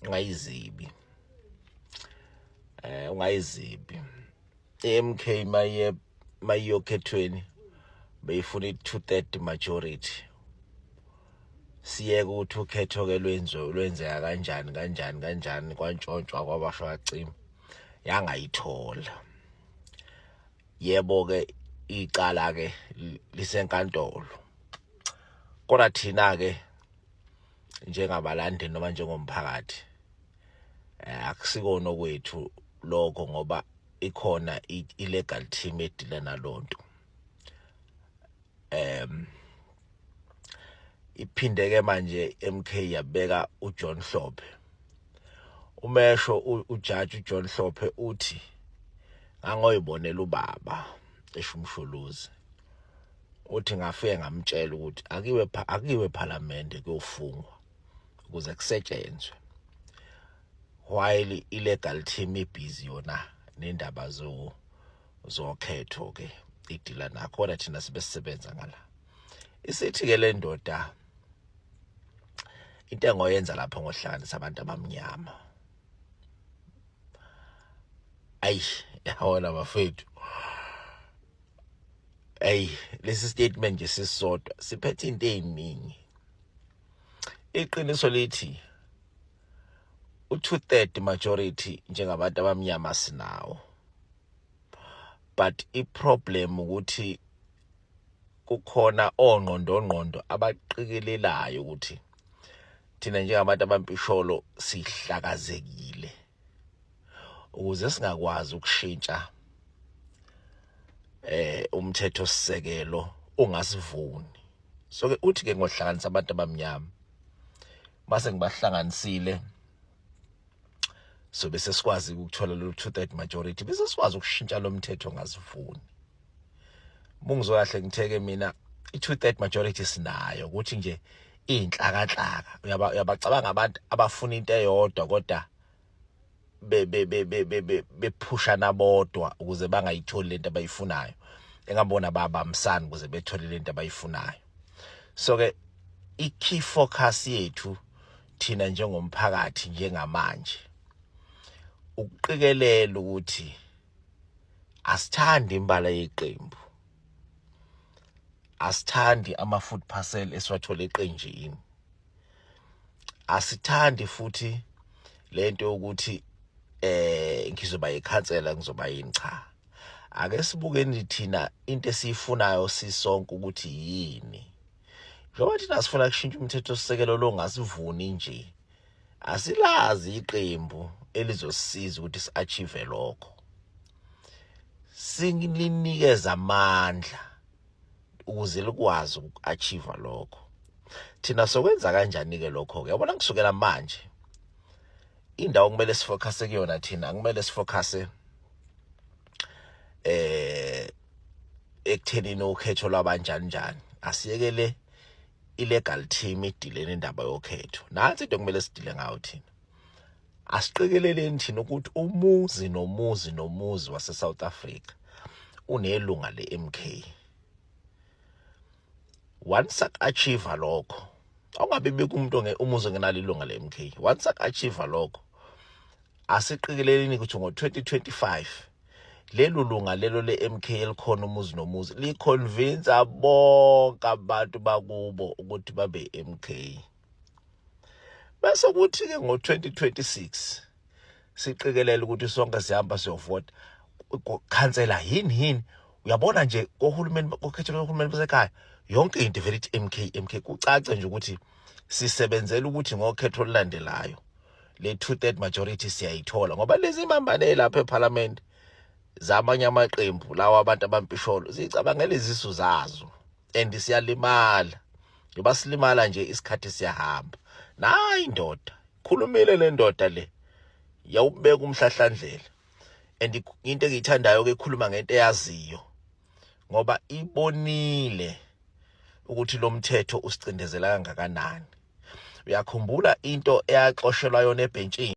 ungayizibi ungayizibi MK mayiyokhethweni beyifuna i-2/3 majority siyeke ukuthi ukhetho ke lwenzeka kanjani kwantshontshwa kwabasho bacima yangayithola. Yebo ke icala ke lisenkantolo, kodwa thina ke njengabalandeli noma njengomphakathi akusikona kwethu lokho, ngoba ikhona i-legal team edila nalonto. Iphinde ke manje MK yabeka uJohn Hlophe, umesho ujaji uJohn Hlophe uthi ngangoyibonela ubaba eShumshuluzi, uthi ngafike ngamtshela ukuthi akiwe parliament kuyofungwa ukuze kusetshenzwe, while illegal team ibusy yona nendaba zokhetho ke idila nakho, kodwa thina sibesebenza ngala. Isithi ke le ndoda into engoyenza lapho ngohlanganisa abantu abamnyama, yabona bafethu, lesi statement nje sisodwa siphethe into eziningi. Iqiniso lithi u-2/3 majority njengabantu abamnyama sinawo, but iproblem ukuthi kukhona ongqondongqondo abaqikelelayo ukuthi thina njengabantu abampisholo sihlakazekile ukuze singakwazi ukushintsha umthetho sisekelo ungasivuni. So ke uthi ke ngohlanganisa abantu abamnyama, mase ngibahlanganisile so bese sikwazi ukuthola lo 2/3 majority, bese sikwazi ukushintsha lo mthetho ongasivuni. Bungizokahle ngitheke mina i-2/3 majority sinayo, ukuthi nje inhlaka uyabacabanga abantu abafuna into eyodwa kodwa bephusha nabodwa ukuze bangayitholi lento abayifunayo, engabona babamsana ukuze bethole lento abayifunayo. So ke i-key focus yethu thina njengomphakathi njengamanje ukuqikelela ukuthi asithandi imbala yeqembu, asithandi ama-food parcel esiwathola eqenjini, asithandi futhi lento ukuthi ngizoba yikhansela ngizoba yini. Cha, ake sibukeni thina into esiyifunayo sisonke ukuthi yini. Njengoba thina sifuna kushintsha umthetho sisekelo lo ngasivuni nje, asilazi iqembu elizosisiza ukuthi si-achieve lokho, singilinikeza amandla ukuze likwazi uku-achieve lokho. Thina sokwenza kanjani ke lokho ke? Yabona kusukela manje indawo kumele sifocuse kuyona thina, kumele sifocuse ekuthenini ukhetho lwabanjani. Asiyekele illegal team idile nendaba yokhetho. Nansi into kumele sidile ngayo thina. Asiqikeleleni thina ukuthi umuzi nomuzi wase-South Africa unelunga le-MK. Once ak-achieve lokho, awungabe beka umuntu umuzi ongenalo ilunga le-MK. Once ak-achieve lokho, asiqikeleleni ukuthi ngo-2025 lelo lunga lelo le-MK elikhona umuzi nomuzi liconvince bonke abantu bakubo ukuthi babe MK. Bese kuthi ke ngo-2026 siqikelele ukuthi sonke sihamba siyovota ukhansela yini. Uyabona nje kohulumeni kokhetho lohulumeni basekhaya yonke into very MK kucace nje ukuthi sisebenzela ukuthi ngokhetho olulandelayo le 2/3 majority siyayithola, ngoba lezi mambane lapha eParliament zamanye amaqembu lawa abantu abampisholo zicabangela izisu zazo and siyalimala. Ngoba silimala nje isikhathi siyahamba. Nayi indoda khulumile le ndoda le yawubeka umhlahlandlela, and into engiyithandayo ke ikhuluma ngento eyaziyo ngoba ibonile ukuthi lo mthetho usicindezela kangakanani. Uyakhumbula into eyaxoshelwa yona ebhentshini